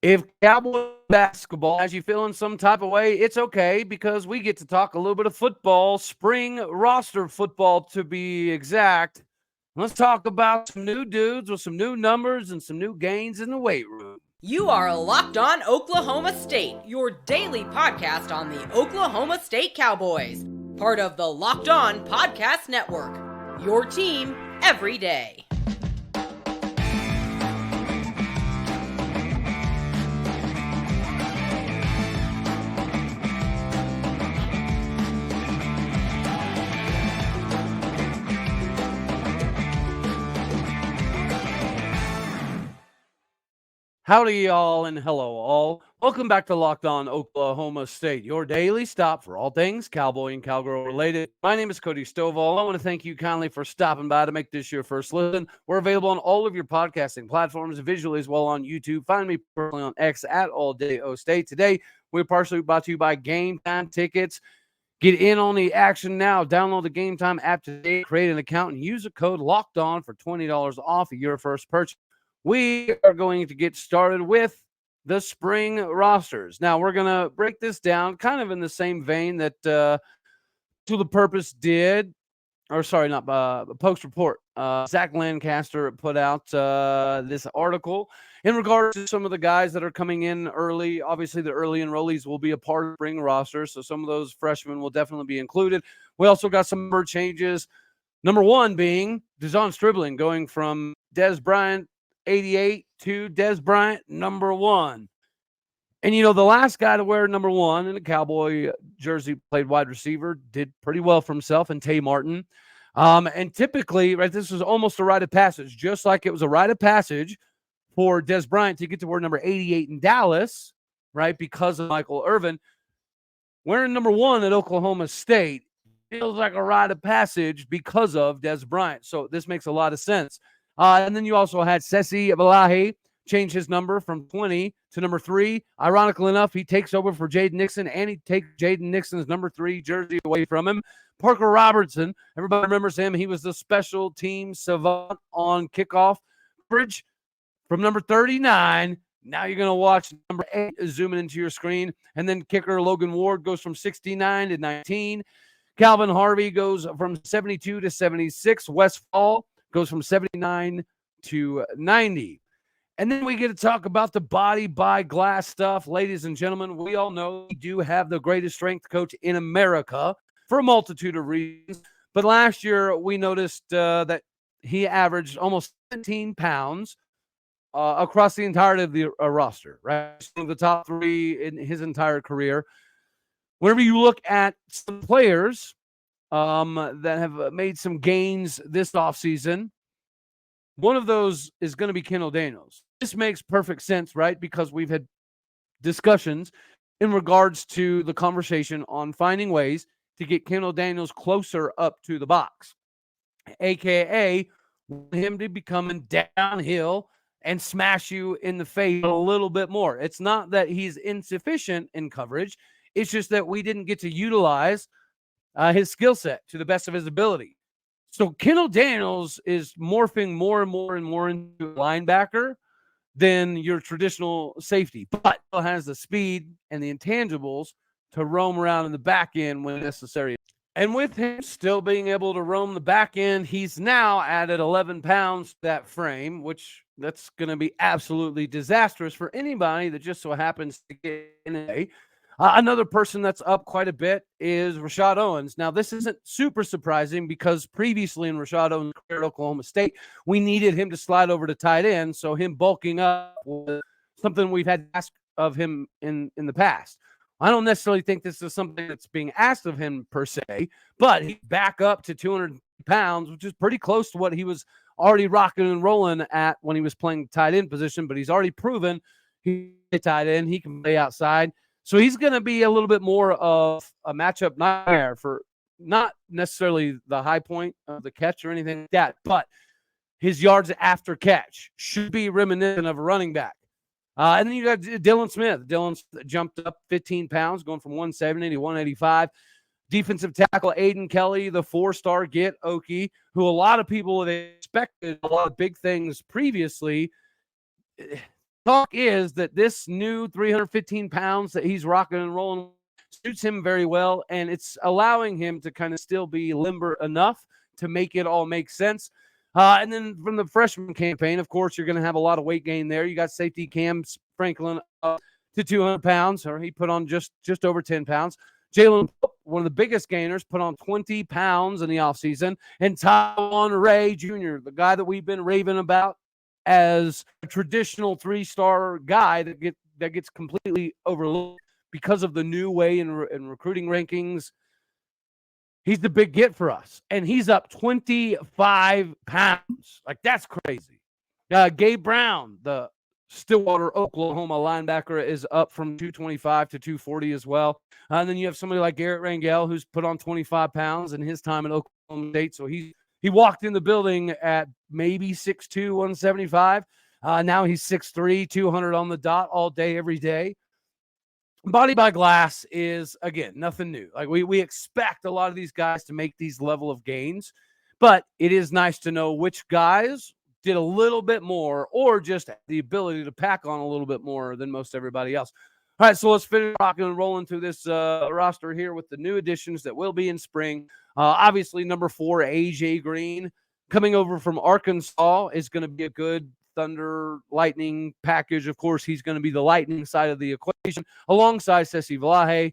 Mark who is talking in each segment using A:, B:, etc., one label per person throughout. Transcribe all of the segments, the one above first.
A: If Cowboy basketball has you feeling some type of way, it's okay because we get to talk a little bit of football, spring roster football to be exact. Let's talk about some new dudes with some new numbers and some new gains in the weight room.
B: You are Locked On Oklahoma State, your daily podcast on the Oklahoma State Cowboys, part of the Locked On Podcast Network, your team every day.
A: Howdy, y'all, and hello, all. Welcome back to Locked On Oklahoma State, your daily stop for all things Cowboy and Cowgirl related. My name is Cody Stovall. I want to thank you kindly for stopping by to make this your first listen. We're available on all of your podcasting platforms, visually as well on YouTube. Find me personally on X at All Day O State. Today, we're partially brought to you by Game Time Tickets. Get in on the action now. Download the Game Time app today, create an account, and use the code Locked On for $20 off of your first purchase. We are going to get started with the spring rosters. Now, we're going to break this down kind of in the same vein that To the Purpose did, or sorry, not Post Report. Zach Lancaster put out this article in regards to some of the guys that are coming in early. Obviously, the early enrollees will be a part of the spring roster, so some of those freshmen will definitely be included. We also got some number changes. Number one being De'Zhaun Stribling going from Des Bryant 88 to Des Bryant, number one. And, you know, the last guy to wear number one in a Cowboy jersey, played wide receiver, did pretty well for himself, and Tay Martin. And typically, right, this was almost a rite of passage, just like it was a rite of passage for Des Bryant to get to wear number 88 in Dallas, right, because of Michael Irvin. Wearing number one at Oklahoma State feels like a rite of passage because of Des Bryant. So this makes a lot of sense. And then you also had Sesi Abalahi change his number from 20 to number 3. Ironically enough, he takes over for Jaden Nixon, and he takes Jaden Nixon's number 3 jersey away from him. Parker Robertson, everybody remembers him. He was the special team savant on kickoff coverage from number 39. Now you're going to watch number 8 zooming into your screen. And then kicker Logan Ward goes from 69 to 19. Calvin Harvey goes from 72 to 76. Westfall goes from 79 to 90. And then we get to talk about the body by glass stuff. Ladies and gentlemen, we all know we do have the greatest strength coach in America for a multitude of reasons. But last year, we noticed that he averaged almost 17 pounds across the entirety of the roster, right? One of the top 3 in his entire career. Whenever you look at some players that have made some gains this offseason, one of those is going to be Kendal Daniels. This makes perfect sense, right? Because we've had discussions in regards to the conversation on finding ways to get Kendal Daniels closer up to the box, a.k.a. him to be coming downhill and smash you in the face a little bit more. It's not that he's insufficient in coverage. It's just that we didn't get to utilize his skill set to the best of his ability. So Kendal Daniels is morphing more and more and more into a linebacker than your traditional safety, but has the speed and the intangibles to roam around in the back end when necessary. And with him still being able to roam the back end, he's now added 11 pounds to that frame, which that's going to be absolutely disastrous for anybody that just so happens to get in a another person that's up quite a bit is Rashod Owens. Now, this isn't super surprising because previously in Rashod Owens' career at Oklahoma State, we needed him to slide over to tight end, so him bulking up was something we've had to ask of him in the past. I don't necessarily think this is something that's being asked of him per se, but he's back up to 200 pounds, which is pretty close to what he was already rocking and rolling at when he was playing tight end position, but he's already proven he's a tight end. He can play outside. So he's going to be a little bit more of a matchup nightmare for not necessarily the high point of the catch or anything like that, but his yards after catch should be reminiscent of a running back. And then you got Dylan Smith. Dylan jumped up 15 pounds, going from 170 to 185. Defensive tackle Aiden Kelly, the 4-star getONE, who a lot of people had expected a lot of big things previously. talk is that this new 315 pounds that he's rocking and rolling suits him very well, and it's allowing him to kind of still be limber enough to make it all make sense. And then from the freshman campaign, of course, you're going to have a lot of weight gain there. You got safety Cam Franklin up to 200 pounds, or he put on just over 10 pounds. Jalen, one of the biggest gainers, put on 20 pounds in the offseason. And Tywon Wray Jr., the guy that we've been raving about as a traditional 3-star guy that gets completely overlooked because of the new way in recruiting rankings. He's the big get for us, and he's up 25 pounds. Like, that's crazy. Gabe Brown, the Stillwater, Oklahoma linebacker, is up from 225 to 240 as well. And then you have somebody like Garett Rangel, who's put on 25 pounds in his time at Oklahoma State. So he walked in the building at maybe 6'2", 175. Now he's 6'3", 200 on the dot all day, every day. Body by Glass is, again, nothing new. Like, we expect a lot of these guys to make these level of gains, but it is nice to know which guys did a little bit more or just the ability to pack on a little bit more than most everybody else. All right, so let's finish rocking and rolling through this roster here with the new additions that will be in spring. Obviously, number 4, AJ Green, coming over from Arkansas, is going to be a good Thunder Lightning package. Of course, he's going to be the Lightning side of the equation alongside Sesi Valahe,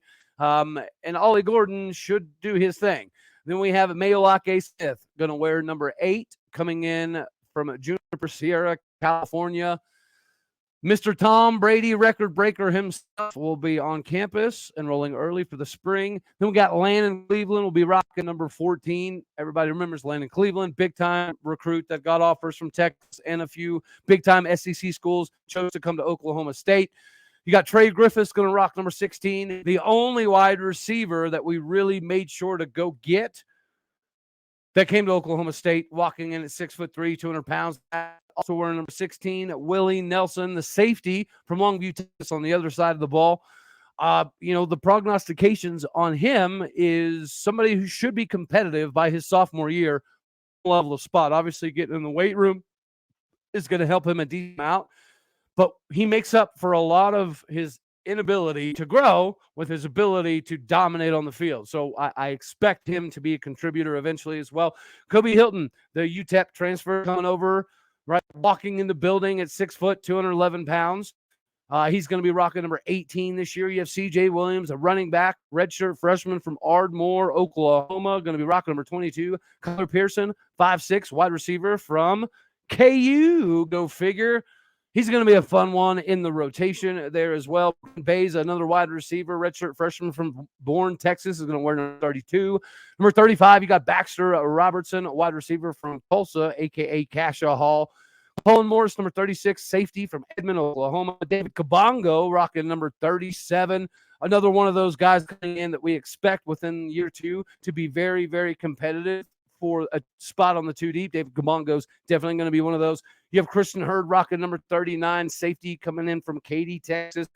A: and Ollie Gordon should do his thing. Then we have Mayolake Smith, going to wear number 8, coming in from Juniper Sierra, California. Mr. Tom Brady, record breaker himself, will be on campus, enrolling early for the spring. Then we got Landon Cleveland, will be rocking number 14. Everybody remembers Landon Cleveland, big-time recruit that got offers from Texas and a few big-time SEC schools, chose to come to Oklahoma State. You got Trey Griffiths going to rock number 16, the only wide receiver that we really made sure to go get that came to Oklahoma State, walking in at 6'3", 200 pounds. Also wearing number 16, Willie Nelson, the safety from Longview, Texas, on the other side of the ball. The prognostications on him is somebody who should be competitive by his sophomore year level of spot. Obviously, getting in the weight room is going to help him a decent amount, but he makes up for a lot of his inability to grow with his ability to dominate on the field. So I expect him to be a contributor eventually as well. Kobe Hilton, the UTEP transfer, coming over, right, walking in the building at 6 foot, 211 pounds. He's going to be rocking number 18 this year. You have CJ Williams, a running back, redshirt freshman from Ardmore, Oklahoma, going to be rocking number 22. Kyler Pearson, 5'6", wide receiver from KU. Go figure. He's going to be a fun one in the rotation there as well. Bays, another wide receiver, redshirt freshman from Bourne, Texas, is going to wear number 32. Number 35, you got Baxter Robertson, a wide receiver from Tulsa, a.k.a. Cassia Hall. Colin Morris, number 36, safety from Edmond, Oklahoma. David Kabongo, rocking number 37. Another one of those guys coming in that we expect within year 2 to be very, very competitive for a spot on the 2 deep. David Kabongo's definitely going to be one of those. You have Christian Hurd rocking number 39, safety coming in from Katy, Texas.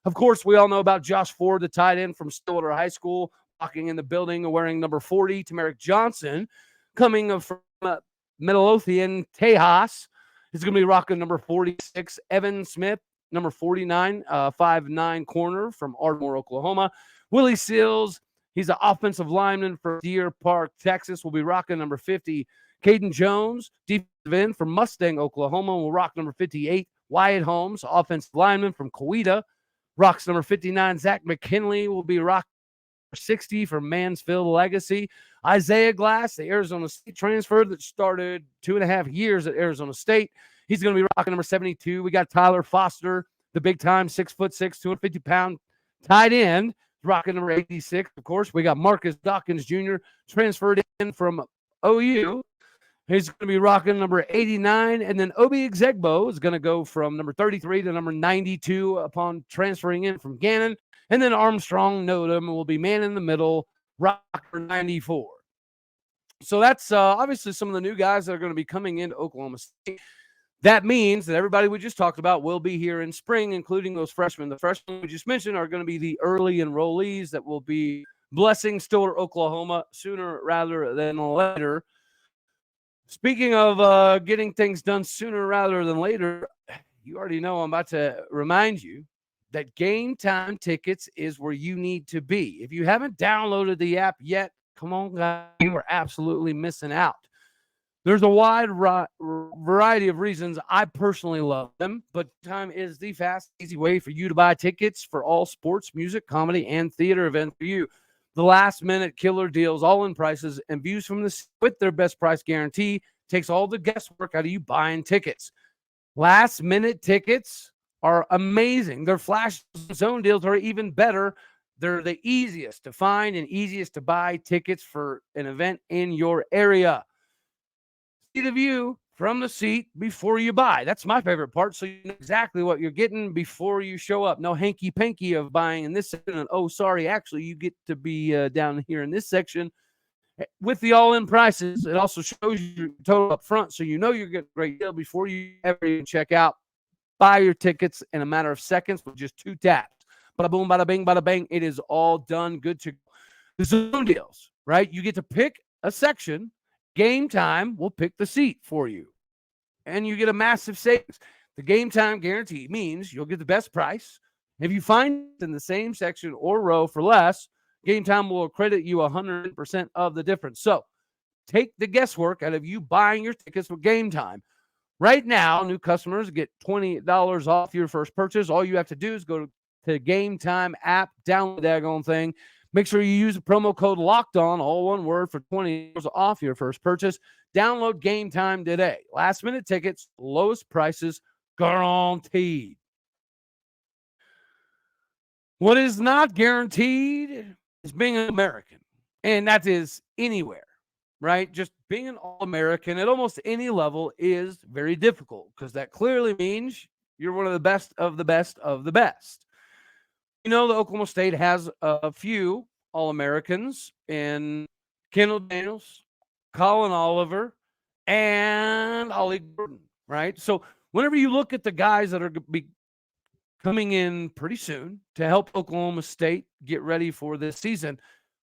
A: Of course, we all know about Josh Ford, the tight end from Stillwater High School, walking in the building and wearing number 40. Tamarick Johnson, coming from Midlothian, Tejas, is going to be rocking number 46. Evan Smith, number 49, 5'9" corner from Ardmore, Oklahoma. Willie Seals, he's an offensive lineman from Deer Park, Texas, will be rocking number 50. Caden Jones, defensive end from Mustang, Oklahoma, will rock number 58. Wyatt Holmes, offensive lineman from Coweta, rocks number 59. Zach McKinley will be rocking number 60 from Mansfield Legacy. Isaiah Glass, the Arizona State transfer that started 2.5 years at Arizona State, he's going to be rocking number 72. We got Tyler Foster, the big-time 6'6", 250-pound tight end, rocking number 86. Of course, we got Marcus Dawkins Jr., transferred in from OU. He's going to be rocking number 89. And then Obi Exegbo is going to go from number 33 to number 92 upon transferring in from Gannon. And then Armstrong Nodum will be man in the middle, rocker 94. So that's obviously some of the new guys that are going to be coming into Oklahoma State. That means that everybody we just talked about will be here in spring, including those freshmen. The freshmen we just mentioned are going to be the early enrollees that will be blessing Stillwater, Oklahoma sooner rather than later. Speaking of getting things done sooner rather than later, you already know I'm about to remind you that Game Time Tickets is where you need to be. If you haven't downloaded the app yet, come on, guys, you are absolutely missing out. There's a wide variety of reasons I personally love them, but Time is the fast, easy way for you to buy tickets for all sports, music, comedy, and theater events for you. The last-minute killer deals, all-in prices, and views from the with their best price guarantee takes all the guesswork out of you buying tickets. Last-minute tickets are amazing. Their flash zone deals are even better. They're the easiest to find and easiest to buy tickets for an event in your area. See the view from the seat before you buy. That's my favorite part, so you know exactly what you're getting before you show up. No hanky-panky of buying in this section and, oh, sorry, actually, you get to be down here in this section. With the all-in prices, it also shows you your total up front, so you know you're getting a great deal before you ever even check out. Buy your tickets in a matter of seconds with just 2 taps. Bada boom, bada bing, bada bang. It is all done. Good to go. The zone deals, right? You get to pick a section. Game Time will pick the seat for you, and you get a massive savings. The Game Time guarantee means you'll get the best price. If you find it in the same section or row for less, Game Time will credit you 100% of the difference. So take the guesswork out of you buying your tickets with Game Time. Right now, new customers get $20 off your first purchase. All you have to do is go to the Game Time app, download that daggone thing. Make sure you use the promo code LOCKEDON, all one word, for $20 off your first purchase. Download Game Time today. Last-minute tickets, lowest prices, guaranteed. What is not guaranteed is being an American, and that is anywhere, right? Just being an All-American at almost any level is very difficult because that clearly means you're one of the best of the best of the best. You know, the Oklahoma State has a few All-Americans in Kendal Daniels, Collin Oliver, and Ollie Gordon, right? So whenever you look at the guys that are be coming in pretty soon to help Oklahoma State get ready for this season,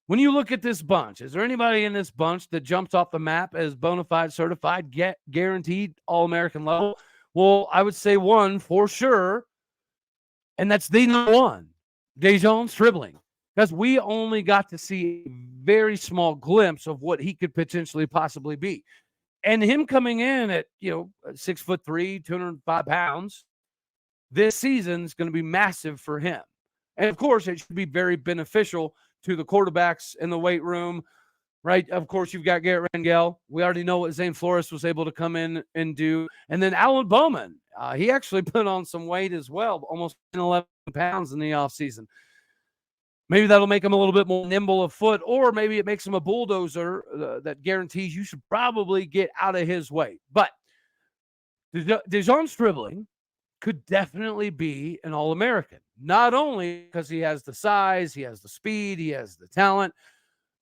A: when you look at this bunch, is there anybody in this bunch that jumps off the map as bona fide, certified, guaranteed All-American level? Well, I would say one for sure, and that's the number one. DeJon Stribling, because we only got to see a very small glimpse of what he could potentially possibly be. And him coming in at, 6'3", 205 pounds, this season is going to be massive for him. And of course, it should be very beneficial to the quarterbacks in the weight room, right? Of course, you've got Garett Rangel. We already know what Zane Flores was able to come in and do. And then Alan Bowman, he actually put on some weight as well, almost 11 pounds in the offseason. Maybe that'll make him a little bit more nimble of foot, or maybe it makes him a bulldozer that guarantees you should probably get out of his way. But DeJon Stribling could definitely be an All-American, not only because he has the size, he has the speed, he has the talent,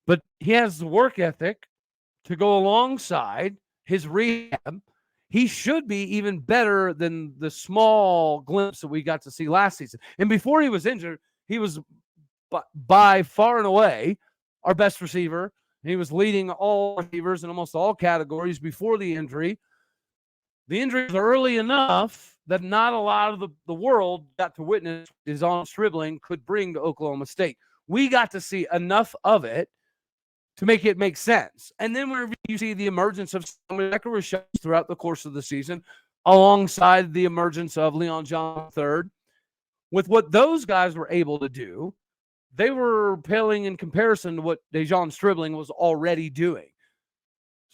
A: but he has the work ethic to go alongside his rehab. He should be even better than the small glimpse that we got to see last season. And before he was injured, he was by far and away our best receiver. He was leading all receivers in almost all categories before the injury. The injury was early enough that not a lot of the world got to witness DeJon Stribling could bring to Oklahoma State. We got to see enough of it to make it make sense. And then whenever you see the emergence of Rashod throughout the course of the season, alongside the emergence of Leon John III, with what those guys were able to do, they were paling in comparison to what DeJon Stribling was already doing.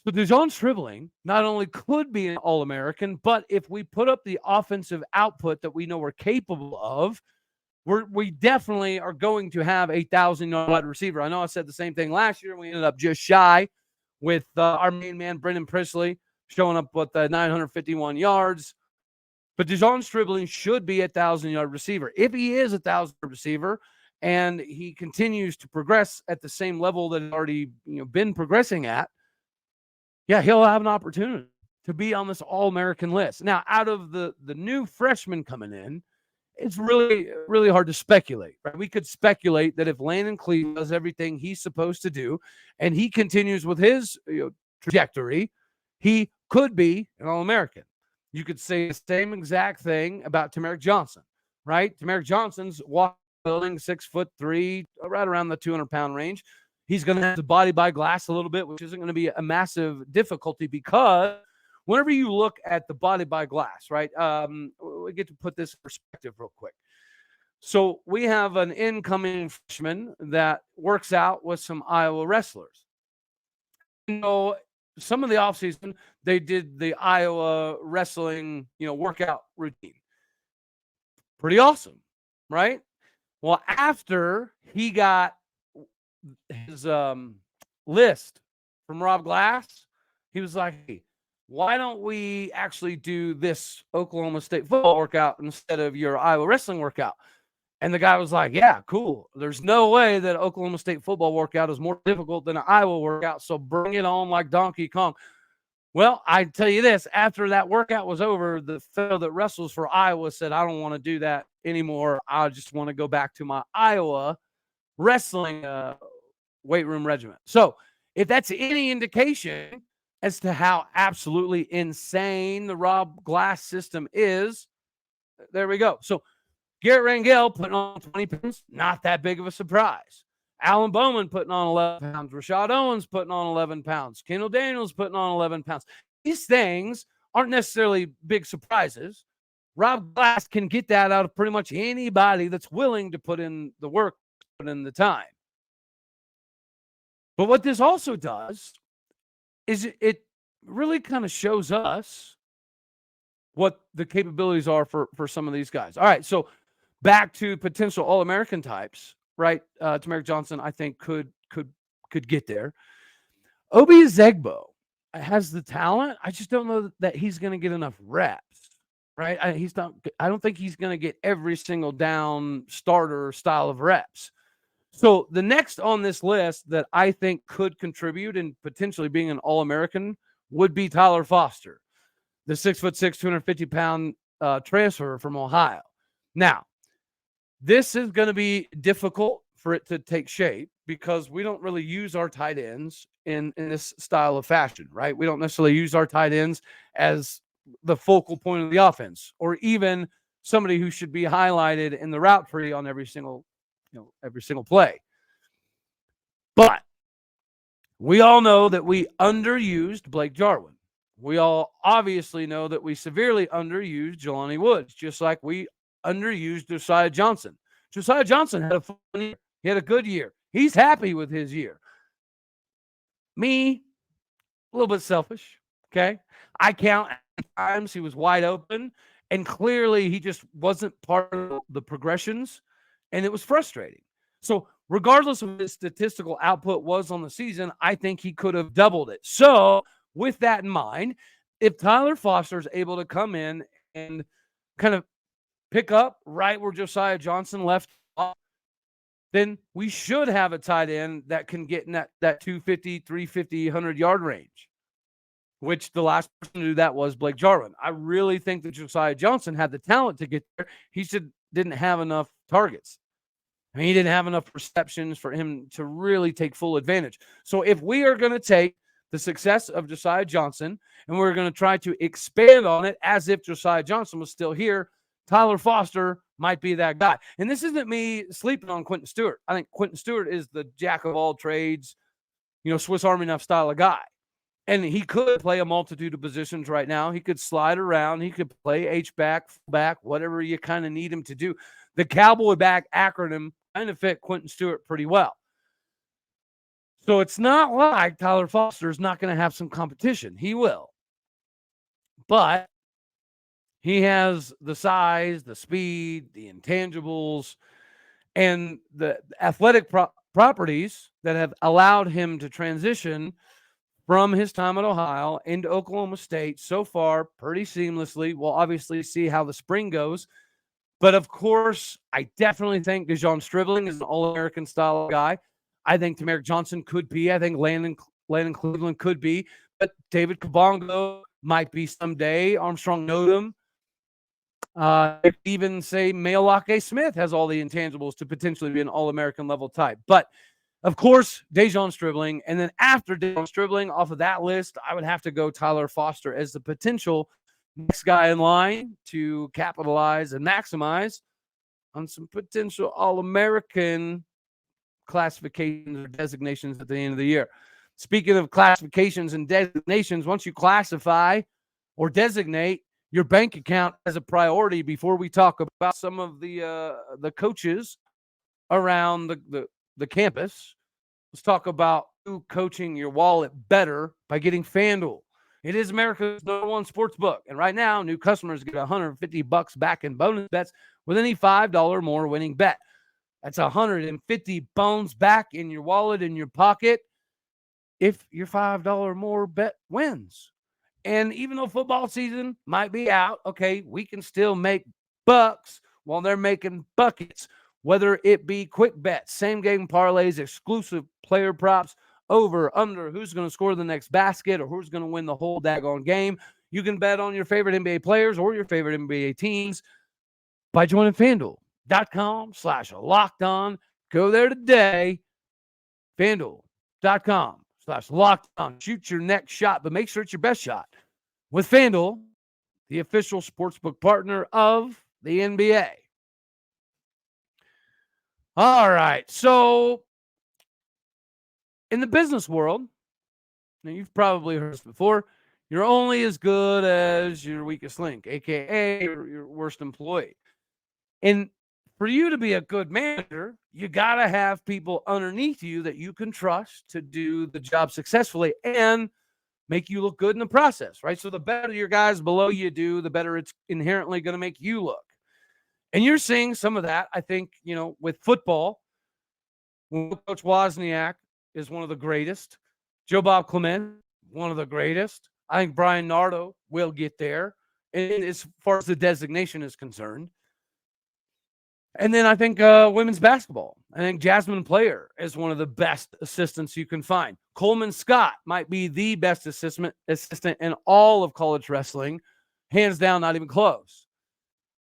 A: So DeJon Stribling not only could be an All-American, but if we put up the offensive output that we know we're capable of, we definitely are going to have a 1,000-yard wide receiver. I know I said the same thing last year, and we ended up just shy with our main man, Brendan Prisley, showing up with 951 yards. But DeJon Stribling should be a 1,000-yard receiver. If he is a 1,000-yard receiver and he continues to progress at the same level that he's already been progressing at, yeah, he'll have an opportunity to be on this All-American list. Now, out of the new freshmen coming in, it's really, really hard to speculate, right? We could speculate that if Landon Cleave does everything he's supposed to do and he continues with his trajectory, he could be an All-American. You could say the same exact thing about Tamarick Johnson, right? Tamarick Johnson's walking building, 6'3", right around the 200-pound range. He's going to have to body by glass a little bit, which isn't going to be a massive difficulty because whenever you look at the body by glass, right? We get to put this in perspective real quick. So we have an incoming freshman that works out with some Iowa wrestlers. You know, some of the offseason, they did the Iowa wrestling, workout routine. Pretty awesome, right? Well, after he got his list from Rob Glass, he was like, hey, why don't we actually do this Oklahoma State football workout instead of your Iowa wrestling workout? And the guy was like, yeah, cool. There's no way that Oklahoma State football workout is more difficult than an Iowa workout, so bring it on like Donkey Kong. Well, I tell you this, after that workout was over, the fellow that wrestles for Iowa said, I don't want to do that anymore. I just want to go back to my Iowa wrestling weight room regiment. So if that's any indication as to how absolutely insane the Rob Glass system is, there we go. So Garett Rangel putting on 20 pounds, not that big of a surprise. Alan Bowman putting on 11 pounds. Rashod Owens putting on 11 pounds. Kendal Daniels putting on 11 pounds. These things aren't necessarily big surprises. Rob Glass can get that out of pretty much anybody that's willing to put in the work, put in the time. But what this also does is it really kind of shows us what the capabilities are for some of these guys. All right, so back to potential All-American types, right? Tamarick Johnson, I think, could get there. Obi Ezegbo has the talent. I just don't know that he's going to get enough reps, right? I don't think he's going to get every single down starter style of reps. So the next on this list that I think could contribute and potentially being an All-American would be Tyler Foster, the 6'6", 250-pound transfer from Ohio. Now, this is going to be difficult for it to take shape because we don't really use our tight ends in this style of fashion, right? We don't necessarily use our tight ends as the focal point of the offense or even somebody who should be highlighted in the route tree on every single play. But we all know that we underused Blake Jarwin. We all obviously know that we severely underused Jelani Woods, just like we underused Josiah Johnson. Josiah Johnson had a fun year. He had a good year. He's happy with his year. Me, a little bit selfish, okay? I count times he was wide open, and clearly he just wasn't part of the progressions, and it was frustrating. So regardless of what his statistical output was on the season, I think he could have doubled it. So with that in mind, if Tyler Foster is able to come in and kind of pick up right where Josiah Johnson left off, then we should have a tight end that can get in that 250, 350, 100-yard range, which the last person to do that was Blake Jarwin. I really think that Josiah Johnson had the talent to get there. He didn't have enough targets. I mean, he didn't have enough receptions for him to really take full advantage. So if we are going to take the success of Josiah Johnson and we're going to try to expand on it as if Josiah Johnson was still here, Tyler Foster might be that guy. And this isn't me sleeping on Quentin Stewart. I think Quentin Stewart is the jack of all trades, Swiss Army knife style of guy. And he could play a multitude of positions right now. He could slide around. He could play H-back, fullback, whatever you kind of need him to do. The Cowboy back acronym kind of fit Quentin Stewart pretty well. So it's not like Tyler Foster is not going to have some competition. He will. But he has the size, the speed, the intangibles, and the athletic properties that have allowed him to transition from his time at Ohio into Oklahoma State so far pretty seamlessly. We'll obviously see how the spring goes. But, of course, I definitely think DeJon Stribling is an All-American style guy. I think Tamarick Johnson could be. I think Landon Cleveland could be. But David Kabongo might be someday. Armstrong Nodum. Even say Mailake Smith has all the intangibles to potentially be an All-American level type. But, of course, DeJon Stribling. And then after DeJon Stribling, off of that list, I would have to go Tyler Foster as the potential next guy in line to capitalize and maximize on some potential All-American classifications or designations at the end of the year. Speaking of classifications and designations, once you classify or designate your bank account as a priority, before we talk about some of the coaches around the campus, let's talk about you coaching your wallet better by getting FanDuel. It is America's #1 sports book, and right now, new customers get $150 back in bonus bets with any $5 or more winning bet. That's 150 bones back in your wallet, in your pocket, if your $5 or more bet wins. And even though football season might be out, okay, we can still make bucks while they're making buckets, whether it be quick bets, same game parlays, exclusive player props, over, under, who's going to score the next basket or who's going to win the whole daggone game. You can bet on your favorite NBA players or your favorite NBA teams by joining FanDuel.com/lockedon. Go there today. FanDuel.com/lockedon. Shoot your next shot, but make sure it's your best shot. With FanDuel, the official sportsbook partner of the NBA. All right. So, in the business world, now you've probably heard this before, you're only as good as your weakest link, aka your worst employee. And for you to be a good manager, you got to have people underneath you that you can trust to do the job successfully and make you look good in the process, right? So the better your guys below you do, the better it's inherently going to make you look. And you're seeing some of that, I think, with football. Coach Wozniak is one of the greatest. Joe Bob Clement, one of the greatest. I think Brian Nardo will get there, and as far as the designation is concerned. And then I think women's basketball. I think Jasmine Player is one of the best assistants you can find. Coleman Scott might be the best assistant in all of college wrestling. Hands down, not even close.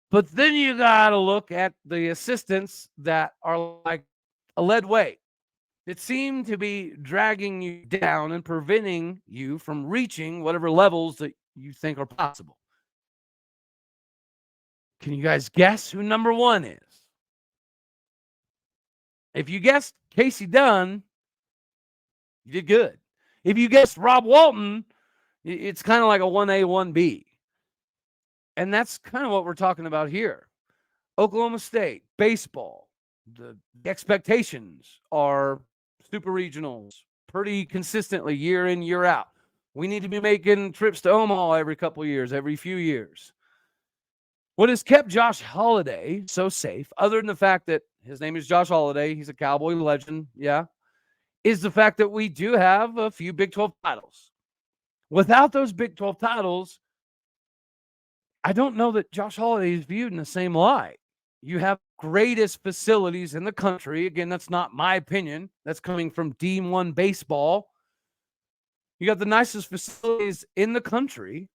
A: But then you got to look at the assistants that are like a lead weight. It seemed to be dragging you down and preventing you from reaching whatever levels that you think are possible. Can you guys guess who number one is? If you guessed Casey Dunn, you did good. If you guessed Rob Walton, it's kind of like a 1A, 1B. And that's kind of what we're talking about here. Oklahoma State, baseball. The expectations are super regionals pretty consistently year in, year out. We need to be making trips to Omaha every couple of years, every few years. What has kept Josh Holliday so safe, other than the fact that his name is Josh Holliday, he's a Cowboy legend, is the fact that we do have a few Big 12 titles. Without those Big 12 titles, I don't know that Josh Holliday is viewed in the same light. You have greatest facilities in the country. Again, that's not my opinion. That's coming from D1 baseball. You got the nicest facilities in the country.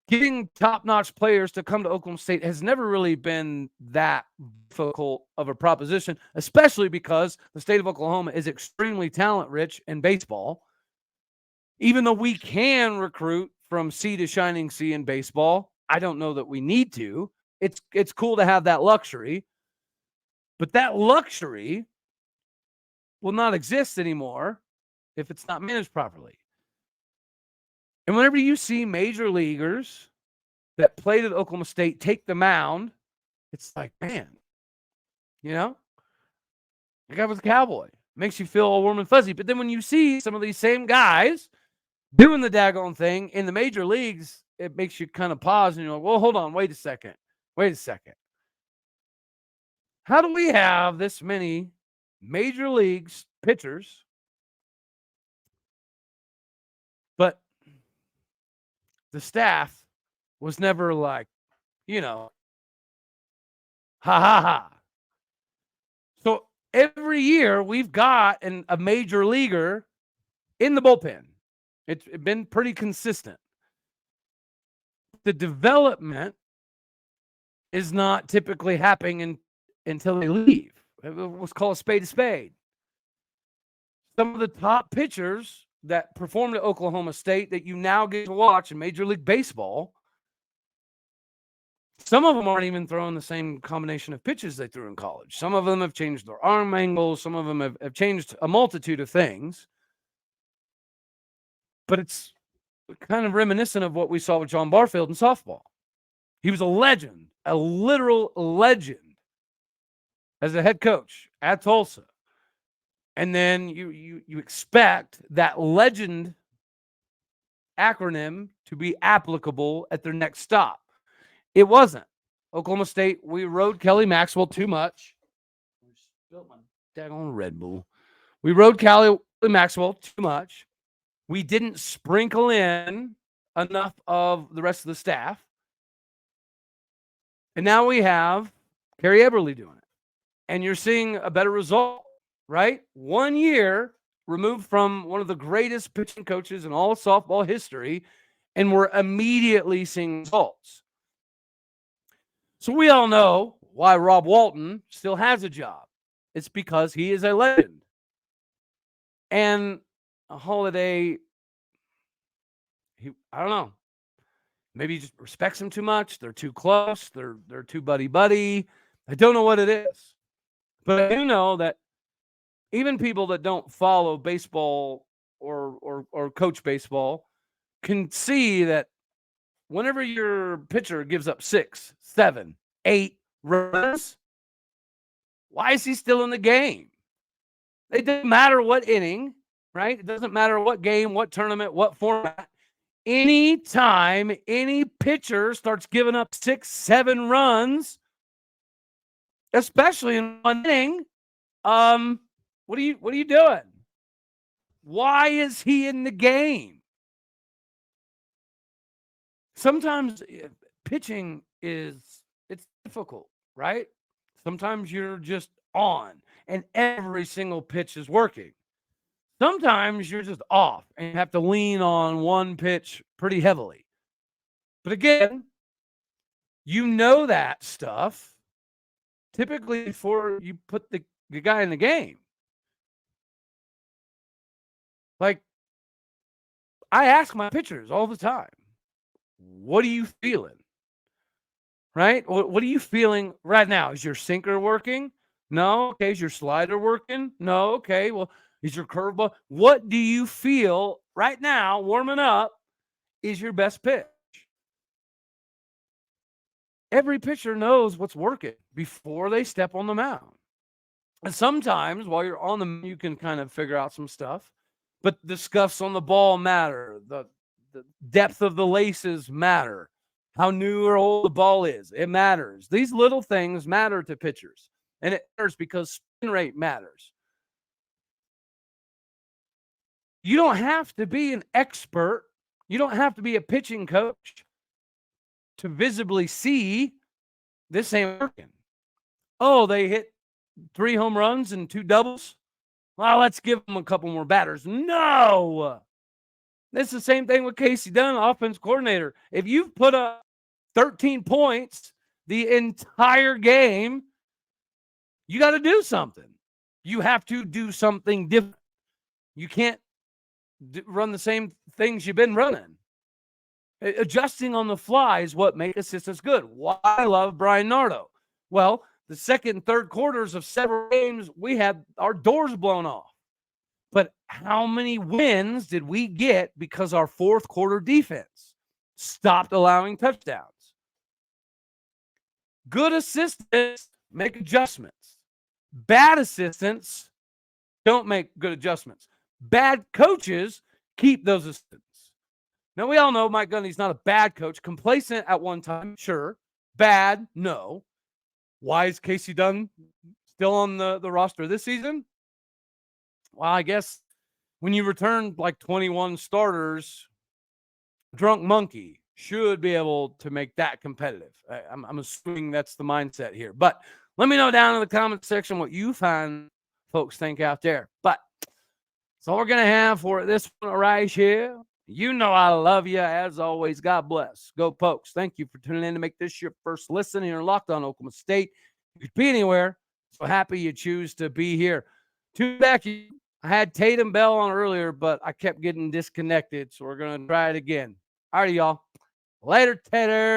A: Getting top-notch players to come to Oklahoma State has never really been that difficult of a proposition, especially because the state of Oklahoma is extremely talent-rich in baseball. Even though we can recruit from sea to shining sea in baseball, I don't know that we need to. It's cool to have that luxury, but that luxury will not exist anymore if it's not managed properly. And whenever you see major leaguers that played at Oklahoma State take the mound, it's like, man, the guy was a Cowboy. Makes you feel all warm and fuzzy. But then when you see some of these same guys doing the daggone thing in the major leagues, it makes you kind of pause and you're like, well, hold on, wait a second. How do we have this many major leagues pitchers, but the staff was never like, ha ha ha. So every year we've got a major leaguer in the bullpen. It's been pretty consistent. The development is not typically happening until they leave. Let's call a spade a spade. Some of the top pitchers that performed at Oklahoma State that you now get to watch in Major League Baseball, some of them aren't even throwing the same combination of pitches they threw in college. Some of them have changed their arm angles. Some of them have changed a multitude of things. But it's kind of reminiscent of what we saw with John Barfield in softball. He was a legend, a literal legend as a head coach at Tulsa. And then you expect that legend acronym to be applicable at their next stop. It wasn't. Oklahoma State, we rode Kelly Maxwell too much. I spilled my daggone Red Bull. We rode Kelly Maxwell too much. We didn't sprinkle in enough of the rest of the staff. And now we have Kerry Eberle doing it. And you're seeing a better result, right? 1 year removed from one of the greatest pitching coaches in all of softball history, and we're immediately seeing results. So we all know why Rob Walton still has a job. It's because he is a legend. And a Holiday, I don't know. Maybe he just respects him too much. They're too close. They're too buddy-buddy. I don't know what it is. But I do know that even people that don't follow baseball or coach baseball can see that whenever your pitcher gives up 6, 7, 8 runs, why is he still in the game? It doesn't matter what inning, right? It doesn't matter what game, what tournament, what format. Anytime any pitcher starts giving up 6, 7 runs, especially in one inning, what are you doing? Why is he in the game? Sometimes pitching it's difficult, right? Sometimes you're just on and every single pitch is working. Sometimes you're just off and you have to lean on one pitch pretty heavily. But again, you know that stuff typically before you put the guy in the game. Like, I ask my pitchers all the time, what are you feeling? Right? What are you feeling right now? Is your sinker working? No. Okay. Is your slider working? No. Okay. Well, is your curveball? What do you feel right now, warming up, is your best pitch? Every pitcher knows what's working before they step on the mound. And sometimes while you're on the mound, you can kind of figure out some stuff. But the scuffs on the ball matter. The depth of the laces matter. How new or old the ball is. It matters. These little things matter to pitchers. And it matters because spin rate matters. You don't have to be an expert. You don't have to be a pitching coach to visibly see this ain't working. Oh, they hit 3 home runs and 2 doubles. Well, let's give them a couple more batters. No. It's the same thing with Casey Dunn, offense coordinator. If you've put up 13 points the entire game, you got to do something. You have to do something different. You can't run the same things you've been running. Adjusting on the fly is what makes assistants good. Why I love Brian Nardo. Well, the second and third quarters of several games, we had our doors blown off. But how many wins did we get because our fourth quarter defense stopped allowing touchdowns? Good assistants make adjustments. Bad assistants don't make good adjustments. Bad coaches keep those assistants. Now, we all know Mike Gundy's not a bad coach. Complacent at one time, sure. Bad, no. Why is Casey Dunn still on the roster this season? Well, I guess when you return like 21 starters, Drunk Monkey should be able to make that competitive. I'm assuming that's the mindset here. But let me know down in the comment section what you find folks think out there. But that's all we're going to have for this one right here. You know I love you. As always, God bless. Go Pokes. Thank you for tuning in to make this your first listen. You're locked on Oklahoma State. You could be anywhere. So happy you choose to be here. Tune back I had Tatum Bell on earlier, but I kept getting disconnected. So we're going to try it again. All right, y'all. Later, Tater.